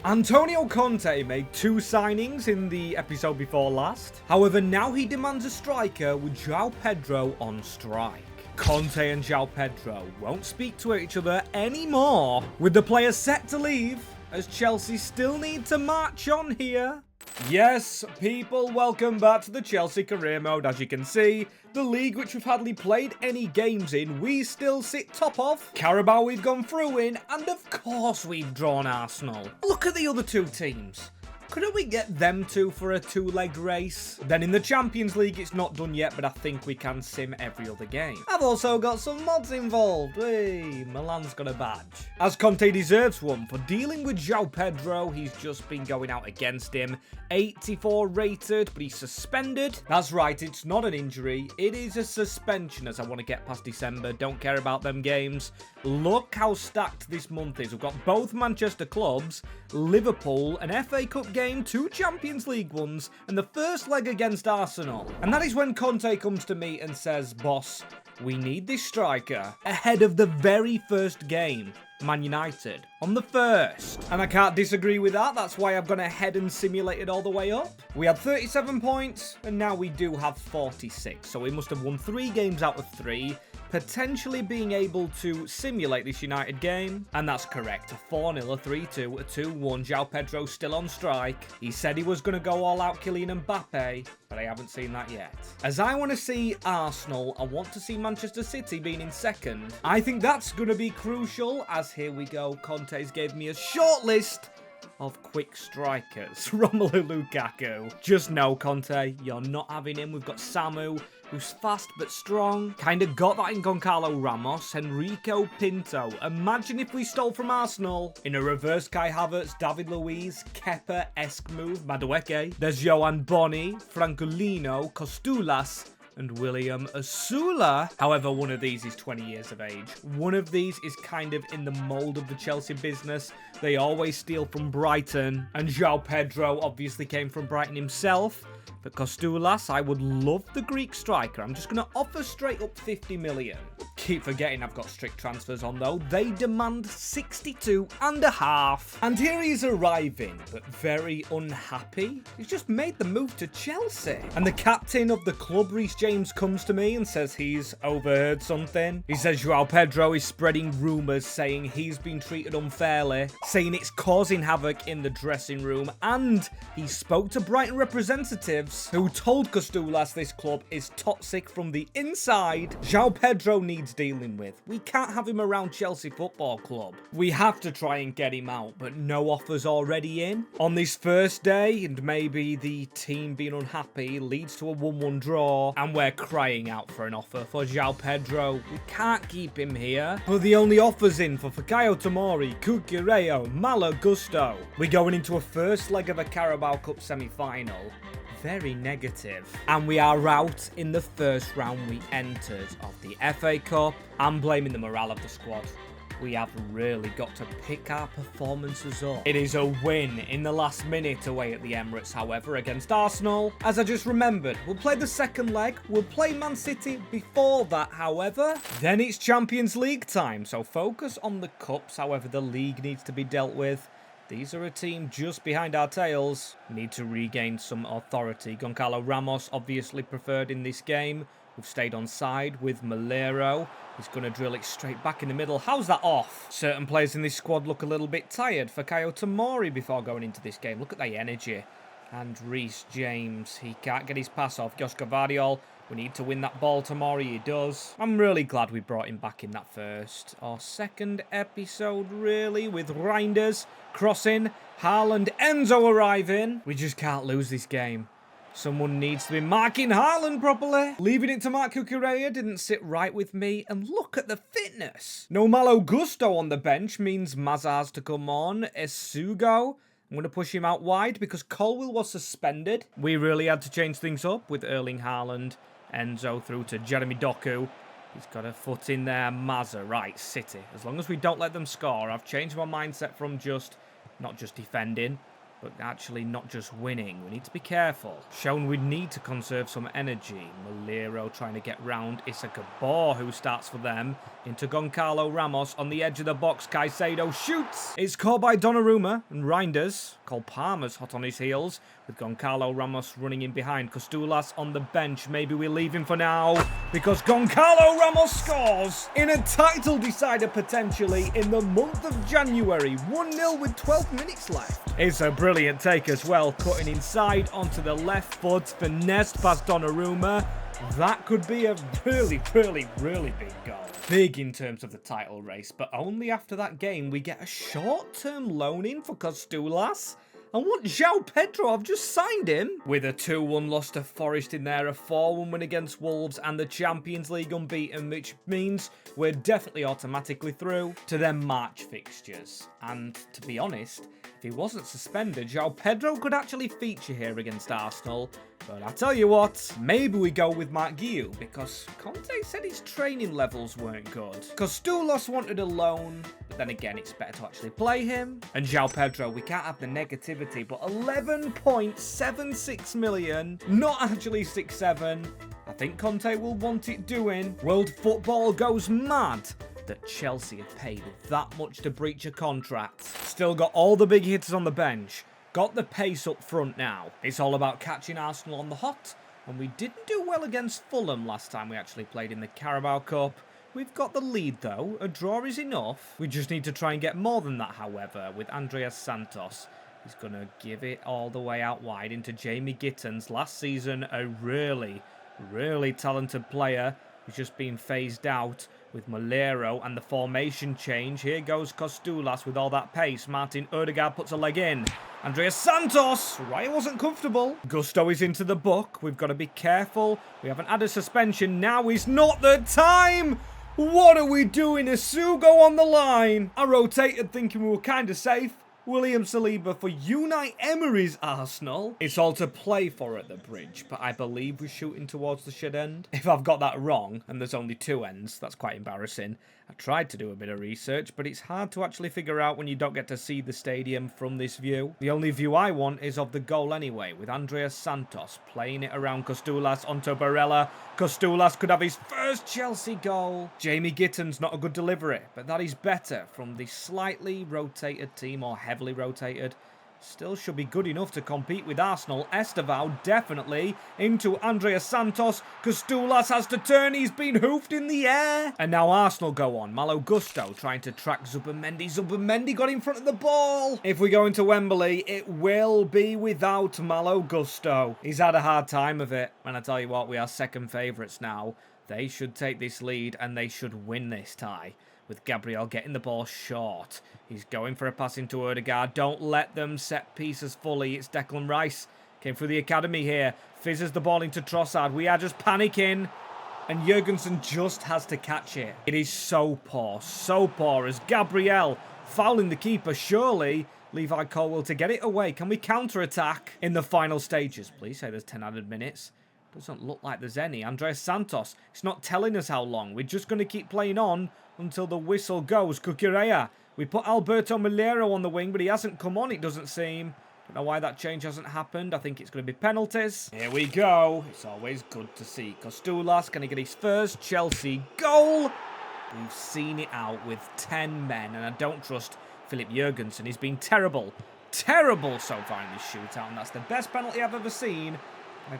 Antonio Conte made 2 signings in the episode before last. However, now he demands a striker with João Pedro on strike. Conte and João Pedro won't speak to each other anymore, with the players set to leave, as Chelsea still need to march on here. Yes, people, welcome back to the Chelsea Career Mode. As you can see, the league which we've hardly played any games in, we still sit top of. Carabao we've gone through in, and of course we've drawn Arsenal. Look at the other 2 teams. Couldn't we get them 2 for a 2-leg race? Then in the Champions League, it's not done yet, but I think we can sim every other game. I've also got some mods involved. Hey, Milan's got a badge. As Conte deserves one for dealing with João Pedro. He's just been going out against him. 84 rated, but he's suspended. That's right, it's not an injury. It is a suspension, as I want to get past December. Don't care about them games. Look how stacked this month is. We've got both Manchester clubs, Liverpool, an FA Cup game, 2 Champions League ones, and the first leg against Arsenal. And that is when Conte comes to me and says, boss, we need this striker ahead of the very first game. Man United on the 1st. And I can't disagree with that. That's why I've gone ahead and simulated all the way up. We had 37 points, and now we do have 46. So we must have won 3 games out of 3. Potentially being able to simulate this United game. And that's correct. A 4-0, a 3-2, a 2-1. João Pedro still on strike. He said he was going to go all out Kylian Mbappe, but I haven't seen that yet. As I want to see Arsenal, I want to see Manchester City being in 2nd. I think that's going to be crucial, as here we go. Conte's gave me a short list of quick strikers. Romelu Lukaku. Just no, Conte, you're not having him. We've got Samu, who's fast but strong. Kind of got that in Goncalo Ramos. Henrico Pinto. Imagine if we stole from Arsenal. In a reverse Kai Havertz, David Luiz, Kepa-esque move, Madueke. There's Johan Boni, Francolino, Costulas, and William Asula. However, one of these is 20 years of age. One of these is kind of in the mould of the Chelsea business. They always steal from Brighton. And João Pedro obviously came from Brighton himself. But Costulas, I would love the Greek striker. I'm just going to offer straight up 50 million. Keep forgetting I've got strict transfers on though. They demand 62.5. And here he is arriving, but very unhappy. He's just made the move to Chelsea. And the captain of the club, Reece James, comes to me and says he's overheard something. He says João Pedro is spreading rumours saying he's been treated unfairly, saying it's causing havoc in the dressing room, and he spoke to Brighton representatives who told Costulas this club is toxic from the inside. João Pedro needs dealing with. We can't have him around Chelsea Football Club. We have to try and get him out, but no offers already in. On this first day, and maybe the team being unhappy leads to a 1-1 draw, and we're crying out for an offer for João Pedro. We can't keep him here. But the only offers in for Fikayo Tomori, Cucurella, Malo Gusto. We're going into a first leg of a Carabao Cup semi-final. Very negative. And we are out in the first round we entered of the FA Cup. I'm blaming the morale of the squad. We have really got to pick our performances up. It is a win in the last minute away at the Emirates, however, against Arsenal. As I just remembered, we'll play the second leg. We'll play Man City before that, however. Then it's Champions League time, so focus on the cups. However, the league needs to be dealt with. These are a team just behind our tails. Need to regain some authority. Goncalo Ramos obviously preferred in this game. We've stayed on side with Malero. He's going to drill it straight back in the middle. How's that off? Certain players in this squad look a little bit tired. Fikayo Tomori before going into this game. Look at the energy. And Reece James, he can't get his pass off. Josh Gvardiol, we need to win that ball. Tomori, he does. I'm really glad we brought him back in that first or second episode, really, with Reinders crossing. Haaland, Enzo arriving. We just can't lose this game. Someone needs to be marking Haaland properly. Leaving it to Marc Cucurella didn't sit right with me. And look at the fitness. No Malo Gusto on the bench means Mazza has to come on. Esugo. I'm going to push him out wide because Colwill was suspended. We really had to change things up with Erling Haaland. Enzo through to Jeremy Doku. He's got a foot in there. Mazza, right, City. As long as we don't let them score. I've changed my mindset from not just defending. but actually not just winning. We need to be careful. Shown we need to conserve some energy. Malero trying to get round Issa Gabor, who starts for them. Into Goncalo Ramos on the edge of the box. Caicedo shoots. It's caught by Donnarumma and Reinders. Cole Palmer's hot on his heels, with Goncalo Ramos running in behind. Costulas on the bench. Maybe we leave him for now, because Goncalo Ramos scores in a title decider potentially in the month of January. 1-0 with 12 minutes left. It's a brilliant take as well, cutting inside onto the left foot, finessed past Donnarumma. That could be a really big goal. Big in terms of the title race, but only after that game we get a short-term loan in for Costulas. And what, João Pedro? I've just signed him. With a 2-1 loss to Forest in there, a 4-1 win against Wolves, and the Champions League unbeaten, which means we're definitely automatically through to their March fixtures. And to be honest, if he wasn't suspended, João Pedro could actually feature here against Arsenal. But I tell you what, maybe we go with Mark Guiu, because Conte said his training levels weren't good. Costulas wanted a loan, but then again, it's better to actually play him. And João Pedro, we can't have the negativity, but 11.76 million, not actually 6.7. I think Conte will want it doing. World football goes mad that Chelsea have paid that much to breach a contract. Still got all the big hitters on the bench. Got the pace up front now. It's all about catching Arsenal on the hot. And we didn't do well against Fulham last time we actually played in the Carabao Cup. We've got the lead though. A draw is enough. We just need to try and get more than that, however, with Andreas Santos. He's going to give it all the way out wide into Jamie Gittens. Last season, a really talented player who's just been phased out with Malero and the formation change. Here goes Costulas with all that pace. Martin Odegaard puts a leg in. Andreas Santos, right, wasn't comfortable. Gusto is into the book. We've got to be careful. We haven't had a suspension. Now is not the time. What are we doing? Isugo on the line. I rotated thinking we were kind of safe. William Saliba for Unai Emery's Arsenal. It's all to play for at the bridge, but I believe we're shooting towards the shed end. If I've got that wrong, and there's only 2 ends, that's quite embarrassing. I tried to do a bit of research, but it's hard to actually figure out when you don't get to see the stadium from this view. The only view I want is of the goal anyway, with Andreas Santos playing it around Costulas onto Barella. Costulas could have his first Chelsea goal. Jamie Gittens, not a good delivery, but that is better from the slightly rotated team, or heavily rotated. Still should be good enough to compete with Arsenal. Estevao definitely into Andreas Santos. Costulas has to turn. He's been hoofed in the air. And now Arsenal go on. Malo Gusto trying to track Zubimendi. Zubimendi got in front of the ball. If we go into Wembley, it will be without Malo Gusto. He's had a hard time of it. And I tell you what, we are second favourites now. They should take this lead and they should win this tie. With Gabriel getting the ball short. He's going for a pass into Odegaard. Don't let them set pieces fully. It's Declan Rice. Came through the academy here. Fizzes the ball into Trossard. We are just panicking. And Jurgensen just has to catch it. It is so poor as Gabriel fouling the keeper. Surely Levi Colwill to get it away. Can we counter-attack in the final stages? Please say there's 10 added minutes. Doesn't look like there's any. Andreas Santos, it's not telling us how long. We're just going to keep playing on until the whistle goes. Cucurella. We put Alberto Malero on the wing, but he hasn't come on, it doesn't seem. Don't know why that change hasn't happened. I think it's going to be penalties. Here we go. It's always good to see. Costulas going to get his first Chelsea goal. We've seen it out with 10 men, and I don't trust Philip Jurgensen. He's been terrible so far in this shootout, and that's the best penalty I've ever seen. By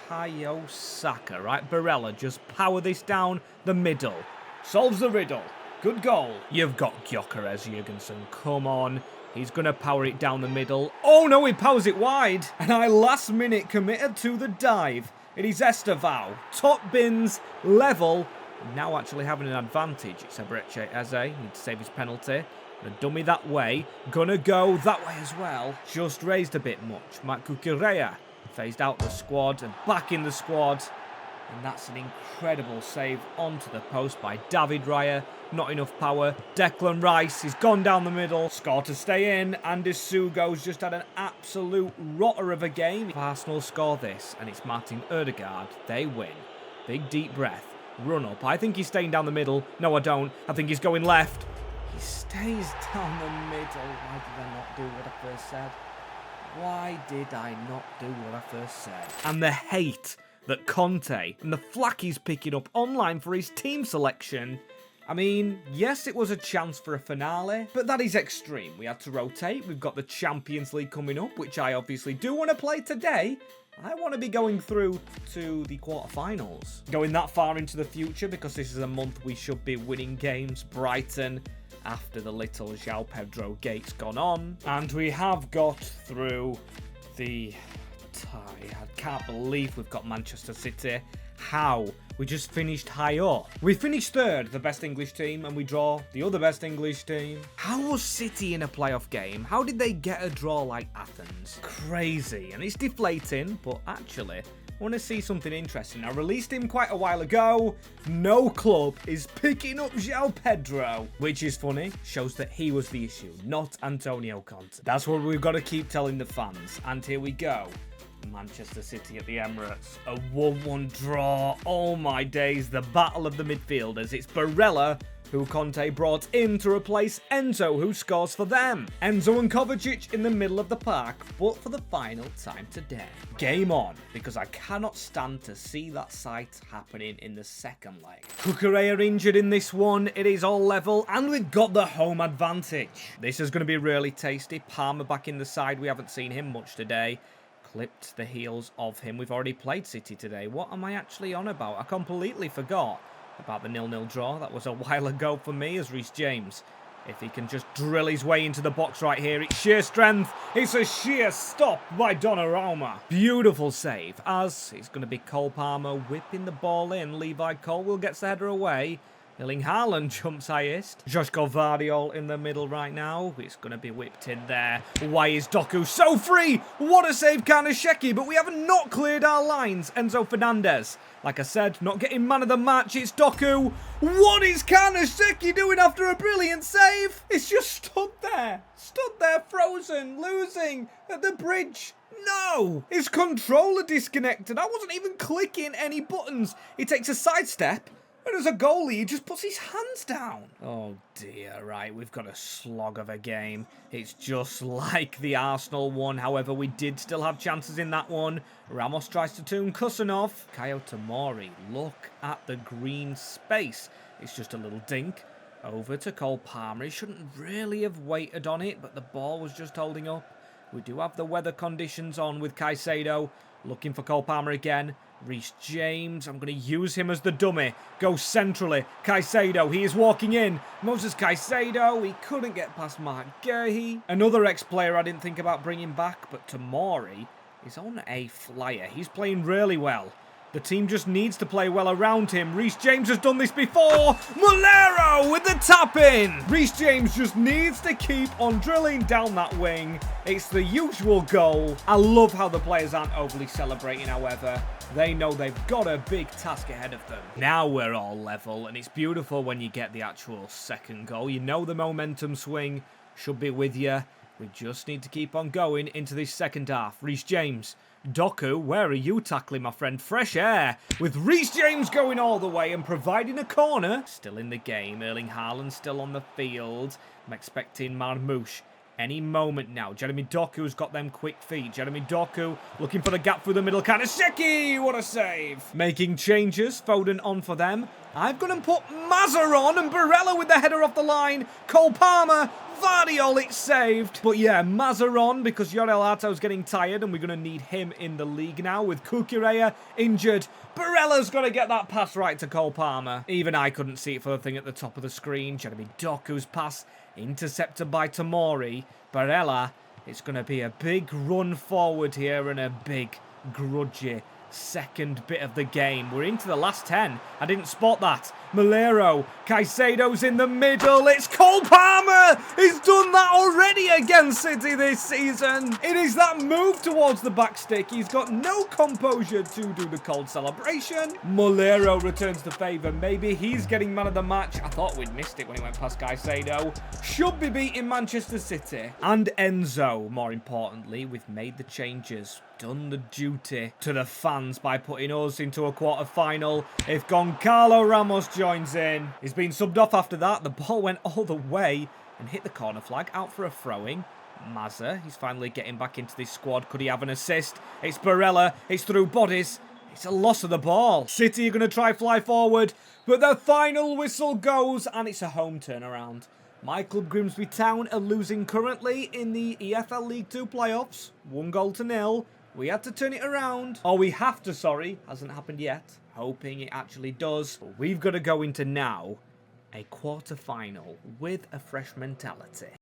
Bukayo Saka, right? Barella, just power this down the middle. Solves the riddle. Good goal. You've got Gyökeres, Jurgensen. Come on. He's going to power it down the middle. Oh, no, he powers it wide. And I last minute committed to the dive. It is Estevao. Top bins, level. Now actually having an advantage. It's Ebreche Eze. Need to save his penalty. The dummy that way. Gonna go that way as well. Just raised a bit much. Matt Cucurella phased out the squad and back in the squad. And that's an incredible save onto the post by David Raya. Not enough power. Declan Rice, he's gone down the middle. Score to stay in. And Isugo's just had an absolute rotter of a game. If Arsenal score this, and it's Martin Odegaard, they win. Big deep breath. Run up. I think he's staying down the middle. No, I don't. I think he's going left. He stays down the middle. Why did I not do what I first said? Why did I not do what I first said? And the hate that Conte and the flack he's picking up online for his team selection. I mean, yes, it was a chance for a finale, but that is extreme. We had to rotate. We've got the Champions League coming up, which I obviously do want to play today. I want to be going through to the quarterfinals. Going that far into the future because this is a month we should be winning games. Brighton, after the little João Pedro gate's gone on. And we have got through the tie. I can't believe we've got Manchester City. How? We just finished high up. We finished third, the best English team, and we draw the other best English team. How was City in a playoff game? How did they get a draw like Athens? Crazy. And it's deflating, but actually, I want to see something interesting. I released him quite a while ago. No club is picking up João Pedro, which is funny. Shows that he was the issue, not Antonio Conte. That's what we've got to keep telling the fans. And here we go. Manchester City at the Emirates. A 1-1 draw. Oh my days. The battle of the midfielders. It's Barella, who Conte brought in to replace Enzo, who scores for them. Enzo and Kovacic in the middle of the park, but for the final time today. Game on, because I cannot stand to see that sight happening in the second leg. Cucurella injured in this one. It is all level, and we've got the home advantage. This is going to be really tasty. Palmer back in the side. We haven't seen him much today. Clipped the heels of him. We've already played City today. What am I actually on about? I completely forgot about the 0-0 draw. That was a while ago for me as Reece James. If he can just drill his way into the box right here. It's sheer strength. It's a sheer stop by Donnarumma. Beautiful save as it's going to be Cole Palmer whipping the ball in. Levi Colwill gets the header away. Erling Haaland jumps highest. Joško Vardiol in the middle right now. It's going to be whipped in there. Why is Doku so free? What a save, Karnasheki, but we haven't not cleared our lines. Enzo Fernandez. Like I said, not getting man of the match. It's Doku. What is Karnasheki doing after a brilliant save? It's just stood there. Stood there frozen, losing at the bridge. No! His controller disconnected. I wasn't even clicking any buttons. He takes a sidestep. And as a goalie, he just puts his hands down. Oh dear, right, we've got a slog of a game. It's just like the Arsenal one. However, we did still have chances in that one. Ramos tries to tune Kusanov. Kayo Tomori, look at the green space. It's just a little dink. Over to Cole Palmer. He shouldn't really have waited on it, but the ball was just holding up. We do have the weather conditions on with Caicedo. Looking for Cole Palmer again. Reece James, I'm going to use him as the dummy. Go centrally. Caicedo, he is walking in. Moses Caicedo, he couldn't get past Mark Guehi. Another ex-player I didn't think about bringing back, but Tomori is on a flyer. He's playing really well. The team just needs to play well around him. Reece James has done this before. Mulero with the tap-in. Reece James just needs to keep on drilling down that wing. It's the usual goal. I love how the players aren't overly celebrating, however. They know they've got a big task ahead of them. Now we're all level, and it's beautiful when you get the actual second goal. You know the momentum swing should be with you. We just need to keep on going into this second half. Reece James. Doku, where are you tackling, my friend? Fresh air. With Reece James going all the way and providing a corner. Still in the game. Erling Haaland still on the field. I'm expecting Marmoush any moment now. Jeremy Doku's got them quick feet. Jeremy Doku looking for the gap through the middle. Karnasheki, what a save. Making changes. Foden on for them. I've gone and put Mazza on and Barella with the header off the line. Cole Palmer. Vardiol, it's saved. But yeah, Mazza on because Yorel Arto's getting tired and we're going to need him in the league now with Cucurella injured. Barella's got to get that pass right to Cole Palmer. Even I couldn't see it for the thing at the top of the screen. Jeremy Doku's pass intercepted by Tomori. Barella, it's going to be a big run forward here and a big grudgy second bit of the game. We're into the last 10. I didn't spot that. Mulero, Caicedo's in the middle. It's Cole Palmer. He's done that already against City this season. It is that move towards the back stick. He's got no composure to do the cold celebration. Mulero returns the favour. Maybe he's getting man of the match. I thought we'd missed it when he went past Caicedo. Should be beating Manchester City. And Enzo, more importantly. We've made the changes. Done the duty to the fans by putting us into a quarter-final. If Goncalo Ramos joins in, he's been subbed off after that. The ball went all the way and hit the corner flag, out for a throwing. Mazza, he's finally getting back into this squad. Could he have an assist? It's Barella. It's through bodies. It's a loss of the ball. City are going to try fly forward, but the final whistle goes, and it's a home turnaround. My club Grimsby Town are losing currently in the EFL League 2 playoffs. 1-0. We had to turn it around. Or we have to, sorry. Hasn't happened yet. Hoping it actually does. But we've got to go into now a quarter-final with a fresh mentality.